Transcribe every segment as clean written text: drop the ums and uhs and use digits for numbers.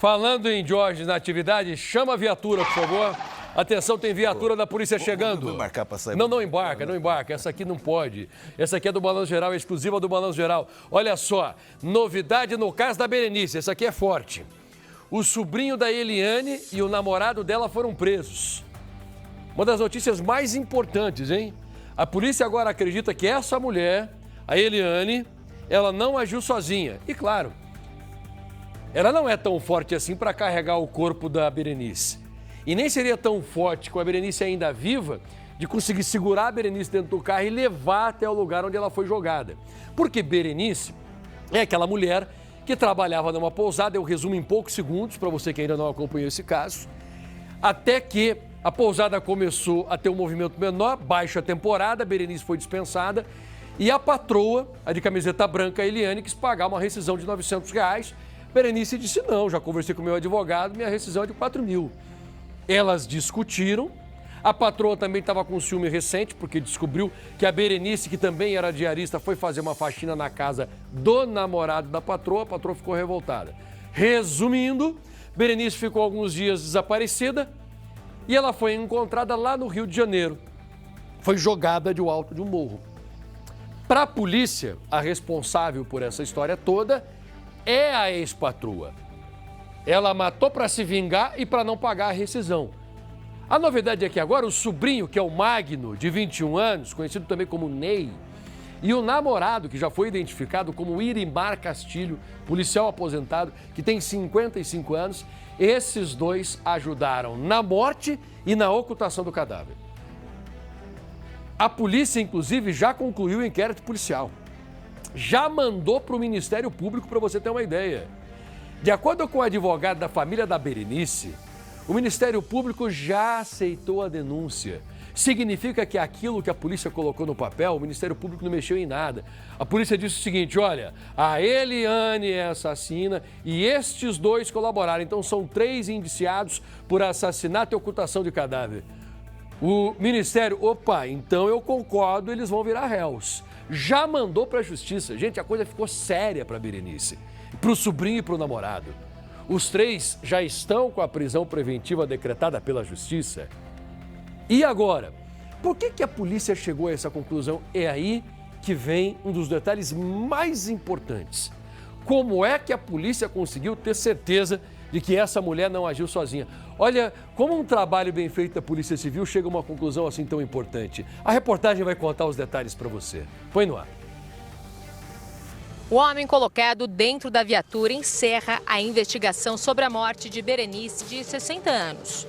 Falando em Jorge na atividade, chama a viatura, por favor. Atenção, tem viatura da polícia chegando. Vou embarcar para sair. Não embarca. Essa aqui não pode. Essa aqui é do Balanço Geral, é exclusiva do Balanço Geral. Olha só, novidade no caso da Berenice. Essa aqui é forte. O sobrinho da Eliane e o namorado dela foram presos. Uma das notícias mais importantes, hein? A polícia agora acredita que essa mulher, a Eliane, ela não agiu sozinha. E claro, ela não é tão forte assim para carregar o corpo da Berenice. E nem seria tão forte com a Berenice ainda viva de conseguir segurar a Berenice dentro do carro e levar até o lugar onde ela foi jogada. Porque Berenice é aquela mulher que trabalhava numa pousada, eu resumo em poucos segundos para você que ainda não acompanhou esse caso, até que a pousada começou a ter um movimento menor, baixa temporada, a Berenice foi dispensada e a patroa, a de camiseta branca, a Eliane, quis pagar uma rescisão de R$900. Berenice disse não, já conversei com o meu advogado, minha rescisão é de 4 mil. Elas discutiram, a patroa também estava com ciúme recente, porque descobriu que a Berenice, que também era diarista, foi fazer uma faxina na casa do namorado da patroa, a patroa ficou revoltada. Resumindo, Berenice ficou alguns dias desaparecida e ela foi encontrada lá no Rio de Janeiro. Foi jogada do alto de um morro. Para a polícia, a responsável por essa história toda é a ex-patroa. Ela matou para se vingar e para não pagar a rescisão. A novidade é que agora o sobrinho, que é o Magno, de 21 anos, conhecido também como Ney, e o namorado, que já foi identificado como Irimar Castilho, policial aposentado, que tem 55 anos, esses dois ajudaram na morte e na ocultação do cadáver. A polícia, inclusive, já concluiu o inquérito policial. Já mandou para o Ministério Público, para você ter uma ideia. De acordo com o advogado da família da Berenice, o Ministério Público já aceitou a denúncia. Significa que aquilo que a polícia colocou no papel, o Ministério Público não mexeu em nada. A polícia disse o seguinte, olha, a Eliane é assassina e estes dois colaboraram. Então são 3 indiciados por assassinato e ocultação de cadáver. O Ministério, então eu concordo, eles vão virar réus. Já mandou para a Justiça. Gente, a coisa ficou séria para a Berenice, para o sobrinho e para o namorado. Os 3 já estão com a prisão preventiva decretada pela Justiça. E agora? Por que a polícia chegou a essa conclusão? É aí que vem um dos detalhes mais importantes. Como é que a polícia conseguiu ter certeza de que essa mulher não agiu sozinha? Olha, como um trabalho bem feito da Polícia Civil chega a uma conclusão assim tão importante. A reportagem vai contar os detalhes para você. Põe no ar. O homem colocado dentro da viatura encerra a investigação sobre a morte de Berenice, de 60 anos.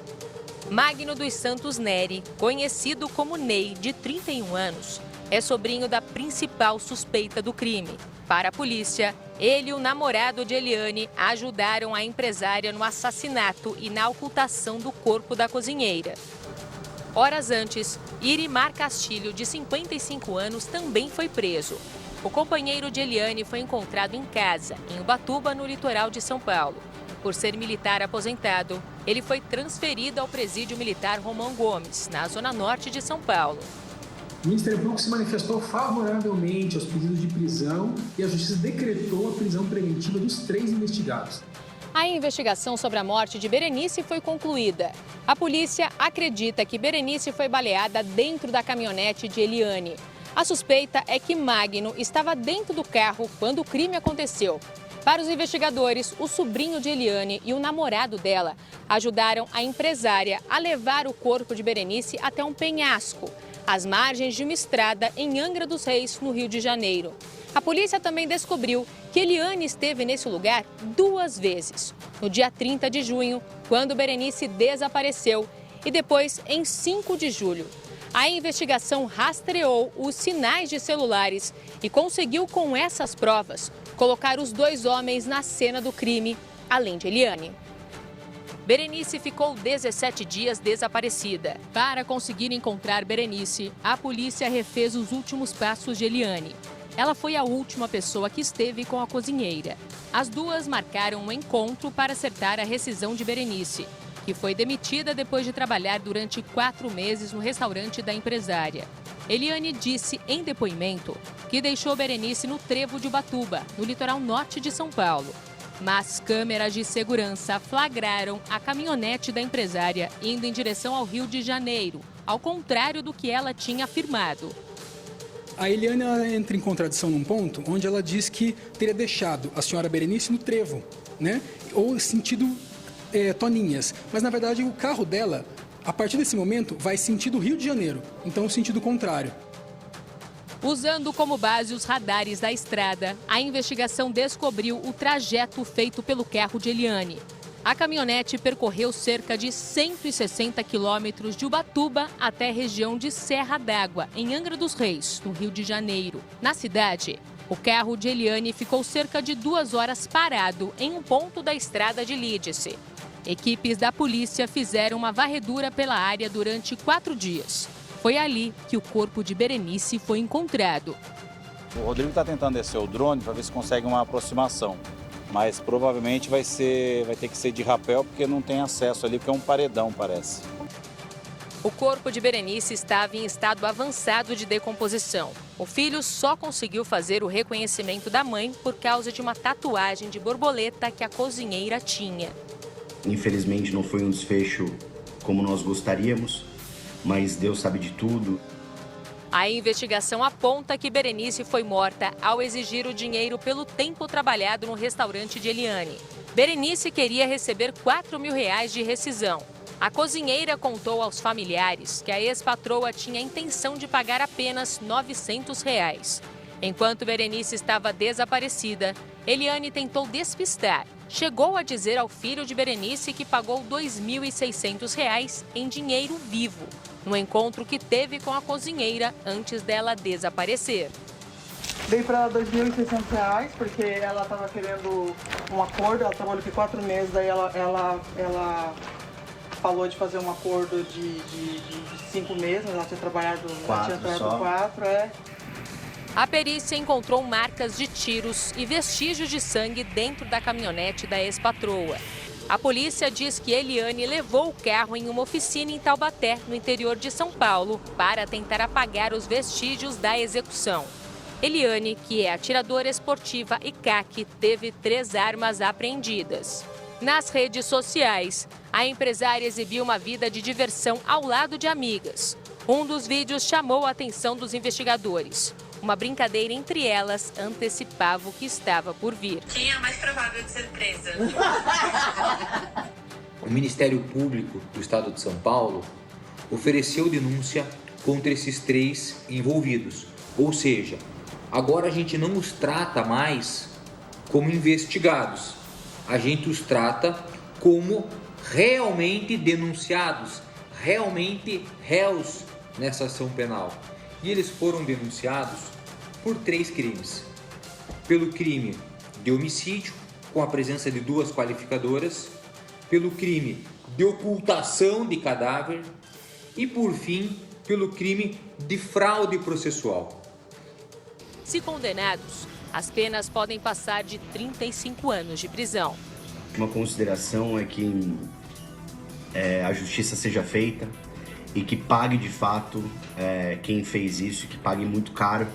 Magno dos Santos Neri, conhecido como Ney, de 31 anos, é sobrinho da principal suspeita do crime. Para a polícia, ele e o namorado de Eliane ajudaram a empresária no assassinato e na ocultação do corpo da cozinheira. Horas antes, Irimar Castilho, de 55 anos, também foi preso. O companheiro de Eliane foi encontrado em casa, em Ubatuba, no litoral de São Paulo. Por ser militar aposentado, ele foi transferido ao presídio militar Romão Gomes, na zona norte de São Paulo. O Ministério Público se manifestou favoravelmente aos pedidos de prisão e a Justiça decretou a prisão preventiva dos 3 investigados. A investigação sobre a morte de Berenice foi concluída. A polícia acredita que Berenice foi baleada dentro da caminhonete de Eliane. A suspeita é que Magno estava dentro do carro quando o crime aconteceu. Para os investigadores, o sobrinho de Eliane e o namorado dela ajudaram a empresária a levar o corpo de Berenice até um penhasco, às margens de uma estrada em Angra dos Reis, no Rio de Janeiro. A polícia também descobriu que Eliane esteve nesse lugar 2 vezes. No dia 30 de junho, quando Berenice desapareceu, e depois em 5 de julho. A investigação rastreou os sinais de celulares e conseguiu, com essas provas, colocar os 2 homens na cena do crime, além de Eliane. Berenice ficou 17 dias desaparecida. Para conseguir encontrar Berenice, a polícia refez os últimos passos de Eliane. Ela foi a última pessoa que esteve com a cozinheira. As duas marcaram um encontro para acertar a rescisão de Berenice, que foi demitida depois de trabalhar durante 4 meses no restaurante da empresária. Eliane disse em depoimento que deixou Berenice no trevo de Ubatuba, no litoral norte de São Paulo. Mas câmeras de segurança flagraram a caminhonete da empresária indo em direção ao Rio de Janeiro, ao contrário do que ela tinha afirmado. A Eliane entra em contradição num ponto onde ela diz que teria deixado a senhora Berenice no trevo, né? Ou sentido Toninhas. Mas, na verdade, o carro dela, a partir desse momento, vai sentido Rio de Janeiro. Então, sentido contrário. Usando como base os radares da estrada, a investigação descobriu o trajeto feito pelo carro de Eliane. A caminhonete percorreu cerca de 160 quilômetros de Ubatuba até a região de Serra d'Água, em Angra dos Reis, no Rio de Janeiro. Na cidade, o carro de Eliane ficou cerca de 2 horas parado em um ponto da estrada de Lídice. Equipes da polícia fizeram uma varredura pela área durante 4 dias. Foi ali que o corpo de Berenice foi encontrado. O Rodrigo está tentando descer o drone para ver se consegue uma aproximação, mas provavelmente vai ter que ser de rapel porque não tem acesso ali, porque é um paredão, parece. O corpo de Berenice estava em estado avançado de decomposição. O filho só conseguiu fazer o reconhecimento da mãe por causa de uma tatuagem de borboleta que a cozinheira tinha. Infelizmente não foi um desfecho como nós gostaríamos, mas Deus sabe de tudo. A investigação aponta que Berenice foi morta ao exigir o dinheiro pelo tempo trabalhado no restaurante de Eliane. Berenice queria receber R$ 4.000 de rescisão. A cozinheira contou aos familiares que a ex-patroa tinha a intenção de pagar apenas R$ 900. Enquanto Berenice estava desaparecida, Eliane tentou despistar. Chegou a dizer ao filho de Berenice que pagou R$ 2.600 em dinheiro vivo, no encontro que teve com a cozinheira antes dela desaparecer. Dei para ela R$ 2.600 porque ela estava querendo um acordo, ela trabalhou aqui 4 meses, daí ela falou de fazer um acordo de 5 meses, ela tinha trabalhado 4. A perícia encontrou marcas de tiros e vestígios de sangue dentro da caminhonete da ex-patroa. A polícia diz que Eliane levou o carro em uma oficina em Taubaté, no interior de São Paulo, para tentar apagar os vestígios da execução. Eliane, que é atiradora esportiva e CAC, teve 3 armas apreendidas. Nas redes sociais, a empresária exibiu uma vida de diversão ao lado de amigas. Um dos vídeos chamou a atenção dos investigadores. Uma brincadeira entre elas antecipava o que estava por vir. Quem é a mais provável de ser presa? O Ministério Público do Estado de São Paulo ofereceu denúncia contra esses 3 envolvidos. Ou seja, agora a gente não os trata mais como investigados. A gente os trata como realmente denunciados, realmente réus nessa ação penal. E eles foram denunciados por 3 crimes. Pelo crime de homicídio, com a presença de 2 qualificadoras, pelo crime de ocultação de cadáver e, por fim, pelo crime de fraude processual. Se condenados, as penas podem passar de 35 anos de prisão. Uma consideração é que a justiça seja feita e que pague de fato quem fez isso, que pague muito caro.